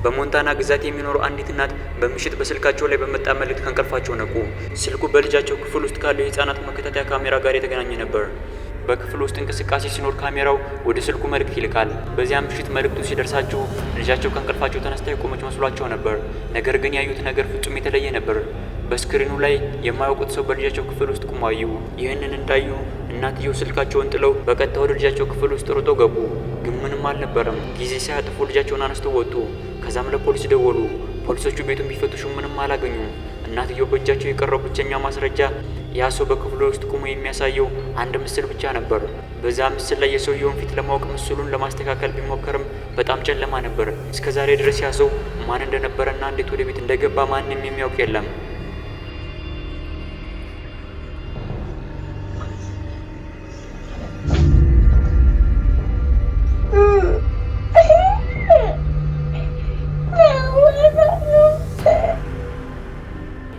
በሞንታና ግዛት የሚኖሩ አንዲት እናት በምሽት በስልካቸው ላይ በመጣ መልእክት ከእንቅልፋቸው ነቁ። ስልኩ በልጃቸው ክፍል ውስጥ ካለው የህፃናት መከታተያ ካሜራ ጋር የተገናኘ ነበር። በክፍል ውስጥ እንቅስቃሴ ሲኖር ካሜራው ወደ ስልኩ መልእክት ይልካል። በዚያ ምሽት መልእክቱ ሲደርሳቸው ልጃቸው ከእንቅልፋቸው ተነስታ የቆመች መስሏቸው ነበር። ነገር ግን ያዩት ነገር ፍጹም የተለየ ነበር። በስክሪኑ ላይ የማያውቁት ሰው በልጃቸው ክፍል ውስጥ ቆመው አዩ። ይህንን እንዳዩ እናትየው ስልካቸውን ጥለው በቀጥታ ወደ ልጃቸው ክፍል ውስጥ ሮጠው ገቡ። ግን ምንም አልነበረም። ጊዜ ሳያጥፉ ልጃቸውን አነስተው ወጡ። ከዛም ለፖሊስ ደወሉ። ፖሊሶቹ ቤቱን ቢፈትሹ ምንም አላገኙም። እናትየው በእጃቸው የቀረው ብቸኛ ማስረጃ ያ ሰው በክፍሉ ውስጥ ቆሞ የሚያሳየው አንድ ምስል ብቻ ነበር። በዛ ምስል ላይ የሰውየውን ፊት ለማወቅ ምስሉን ለማስተካከል ቢሞከርም በጣም ጨለማ ነበር። እስከዛሬ ድረስ ያ ሰው ማን እንደነበረና እንዴት ወደ ቤት እንደገባ ማንም የሚያውቅ የለም።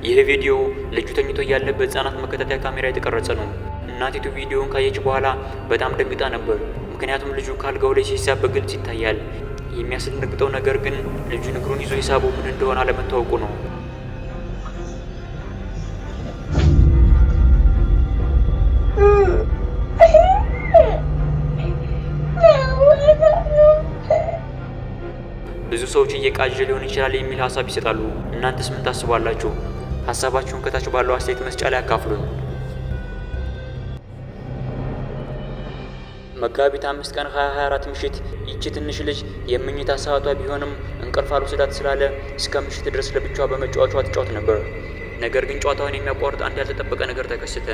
ይህ ቪዲዮ ልጁ ተኝቶ ያለበት ህጻናት መከታተያ ካሜራ የተቀረጸ ነው። እናቲቱ ቪዲዮውን ካየች በኋላ በጣም ደንግጣ ነበር። ምክንያቱም ልጁ ካልጋው ላይ ሲሳብ በግልጽ ይታያል። የሚያስደነግጠው ነገር ግን ልጁ እግሩን ይዞ የሳበው ምን እንደሆነ አለመታወቁ ነው። ብዙ ሰዎች እየቃዠ ሊሆን ይችላል የሚል ሀሳብ ይሰጣሉ። እናንተስ ምን ታስባላችሁ? ሀሳባችሁን ከታች ባለው አስተያየት መስጫ ላይ አካፍሉን። መጋቢት 5 ቀን 2024 ምሽት ይቺ ትንሽ ልጅ የምኝታ ሰዓቷ ቢሆንም እንቅልፍ አልወሰዳት ስላለ እስከ ምሽት ድረስ ለብቻዋ በመጫወቻዋ ትጫወት ነበር። ነገር ግን ጨዋታውን የሚያቋርጥ አንድ ያልተጠበቀ ነገር ተከሰተ።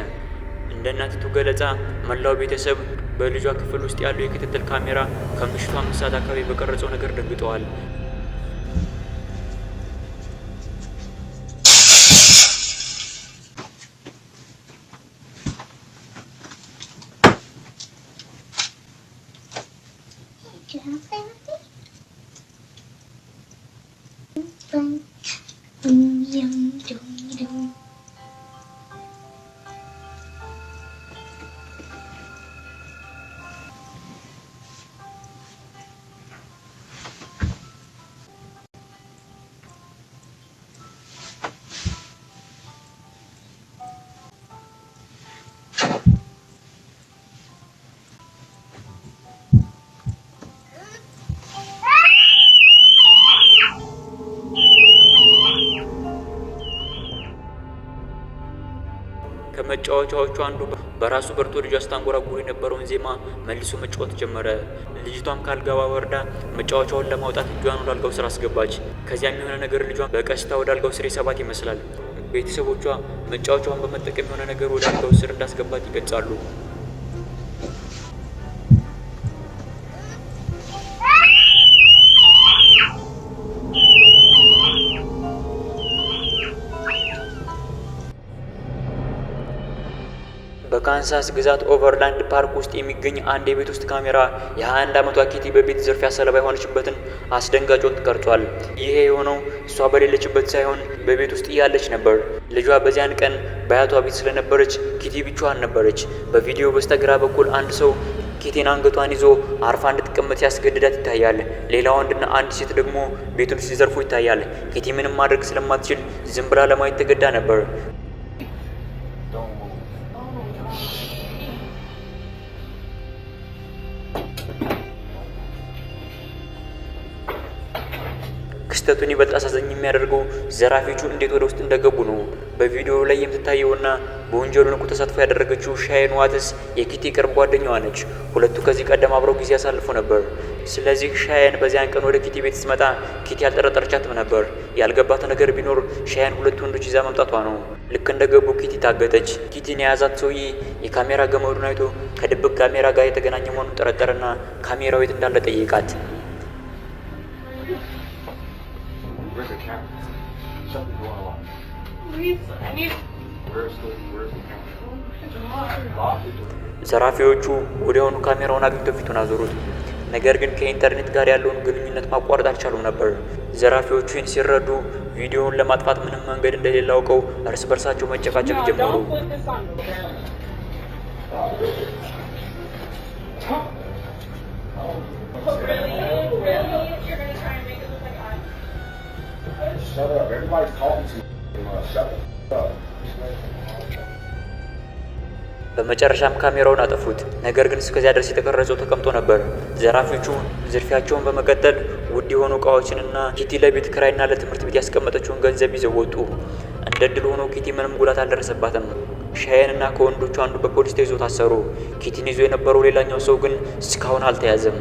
እንደ እናቲቱ ገለጻ መላው ቤተሰብ በልጇ ክፍል ውስጥ ያለው የክትትል ካሜራ ከምሽቱ 5 ሰዓት አካባቢ በቀረጸው ነገር ደንግጠዋል። ከመጫወቻዎቹ አንዱ በራሱ በርቶ ልጇ ስታንጎራጉር የነበረውን ዜማ መልሶ መጫወት ጀመረ። ልጅቷም ካልጋዋ ወርዳ መጫወቻውን ለማውጣት እጇን ወደ አልጋው ስር አስገባች። ከዚያም የሆነ ነገር ልጇን በቀስታ ወደ አልጋው ስር የሳባት ይመስላል። ቤተሰቦቿ መጫወቻውን በመጠቀም የሆነ ነገር ወደ አልጋው ስር እንዳስገባት ይገልጻሉ። በካንሳስ ግዛት ኦቨርላንድ ፓርክ ውስጥ የሚገኝ አንድ የቤት ውስጥ ካሜራ የ21 ዓመቷ ኪቲ በቤት ዝርፊያ ሰለባ የሆነችበትን አስደንጋጭ ወቅት ቀርጿል። ይሄ የሆነው እሷ በሌለችበት ሳይሆን በቤት ውስጥ እያለች ነበር። ልጇ በዚያን ቀን በአያቷ ቤት ስለነበረች ኪቲ ብቻዋን ነበረች። በቪዲዮ በስተግራ በኩል አንድ ሰው ኪቲን አንገቷን ይዞ አርፋ እንድትቀመጥ ሲያስገድዳት ይታያል። ሌላ ወንድና አንድ ሴት ደግሞ ቤቱን ሲዘርፉ ይታያል። ኪቲ ምንም ማድረግ ስለማትችል ዝም ብላ ለማየት ተገዳ ነበር። ክስተቱን ይበልጥ አሳዛኝ የሚያደርገው ዘራፊዎቹ እንዴት ወደ ውስጥ እንደገቡ ነው። በቪዲዮው ላይ የምትታየውና በወንጀሉ ንቁ ተሳትፎ ያደረገችው ሻየን ዋትስ የኪቲ ቅርብ ጓደኛዋ ነች። ሁለቱ ከዚህ ቀደም አብረው ጊዜ ያሳልፉ ነበር። ስለዚህ ሻየን በዚያን ቀን ወደ ኪቲ ቤት ስትመጣ ኪቲ ያልጠረጠረቻትም ነበር። ያልገባት ነገር ቢኖር ሻየን ሁለት ወንዶች ይዛ መምጣቷ ነው። ልክ እንደገቡ ኪቲ ታገተች። ኪቲን የያዛት ሰውዬ የካሜራ ገመዱን አይቶ ከድብቅ ካሜራ ጋር የተገናኘ መሆኑን ጠረጠረና ካሜራው የት እንዳለ ጠየቃት። ዘራፊዎቹ ወዲያውኑ ካሜራውን አግኝተው ፊቱን አዞሩት። ነገር ግን ከኢንተርኔት ጋር ያለውን ግንኙነት ማቋረጥ አልቻሉም ነበር። ዘራፊዎቹ ይህን ሲረዱ ቪዲዮውን ለማጥፋት ምንም መንገድ እንደሌለ አውቀው እርስ በርሳቸው መጨቃጨቅ ጀመሩ። Shut up. Everybody's talking to you. Shut up. በመጨረሻም ካሜራውን አጠፉት። ነገር ግን እስከዚያ ድረስ የተቀረጸው ተቀምጦ ነበር። ዘራፊዎቹ ዝርፊያቸውን በመቀጠል ውድ የሆኑ እቃዎችንና ኪቲ ለቤት ክራይና ለትምህርት ቤት ያስቀመጠችውን ገንዘብ ይዘው ወጡ። እንደ ዕድል ሆኖ ኪቲ ምንም ጉዳት አልደረሰባትም። ሻየንና ከወንዶቹ አንዱ በፖሊስ ተይዞ ታሰሩ። ኪቲን ይዞ የነበረው ሌላኛው ሰው ግን እስካሁን አልተያዘም።